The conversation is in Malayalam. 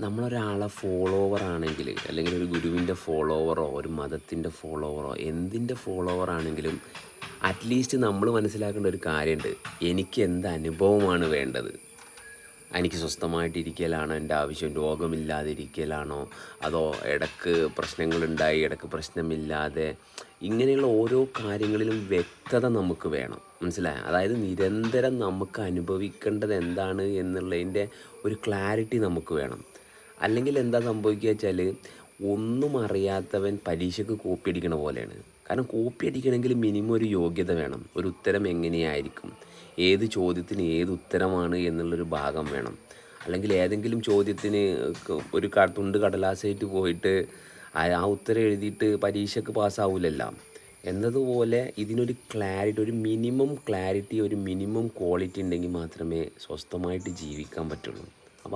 നമ്മളൊരാളെ ഫോളോവർ ആണെങ്കിൽ അല്ലെങ്കിൽ ഒരു ഗുരുവിൻ്റെ ഫോളോവറോ ഒരു മതത്തിൻ്റെ ഫോളോവറോ എന്തിൻ്റെ ഫോളോവർ ആണെങ്കിലും അറ്റ്ലീസ്റ്റ് നമ്മൾ മനസ്സിലാക്കേണ്ട ഒരു കാര്യമുണ്ട്. എനിക്ക് എന്ത് അനുഭവമാണ് വേണ്ടത്? എനിക്ക് സ്വസ്ഥമായിട്ടിരിക്കലാണോ എൻ്റെ ആവശ്യം? രോഗമില്ലാതിരിക്കലാണോ? അതോ ഇടയ്ക്ക് പ്രശ്നങ്ങളുണ്ടായി ഇടയ്ക്ക് പ്രശ്നമില്ലാതെ? ഇങ്ങനെയുള്ള ഓരോ കാര്യങ്ങളിലും വ്യക്തത നമുക്ക് വേണം. മനസ്സിലായോ? അതായത് നിരന്തരം നമുക്ക് അനുഭവിക്കേണ്ടത് എന്താണ് എന്നുള്ളതിൻ്റെ ഒരു ക്ലാരിറ്റി നമുക്ക് വേണം. അല്ലെങ്കിൽ എന്താ സംഭവിക്കുക വെച്ചാൽ ഒന്നും അറിയാത്തവൻ പരീക്ഷയ്ക്ക് കോപ്പി അടിക്കണ പോലെയാണ്. കാരണം കോപ്പി അടിക്കണമെങ്കിൽ മിനിമം ഒരു യോഗ്യത വേണം. ഒരു ഉത്തരം എങ്ങനെയായിരിക്കും, ഏത് ചോദ്യത്തിന് ഏത് ഉത്തരമാണ് എന്നുള്ളൊരു ഭാഗം വേണം. അല്ലെങ്കിൽ ഏതെങ്കിലും ചോദ്യത്തിന് ഒരു തുണ്ട് കടലാസായിട്ട് പോയിട്ട് ആ ഉത്തരം എഴുതിയിട്ട് പരീക്ഷയ്ക്ക് പാസ്സാവില്ലല്ലോ എന്നതുപോലെ ഇതിനൊരു ക്ലാരിറ്റി, ഒരു മിനിമം ക്ലാരിറ്റി, ഒരു മിനിമം ക്വാളിറ്റി ഉണ്ടെങ്കിൽ മാത്രമേ സ്വസ്ഥമായിട്ട് ജീവിക്കാൻ പറ്റുള്ളൂ.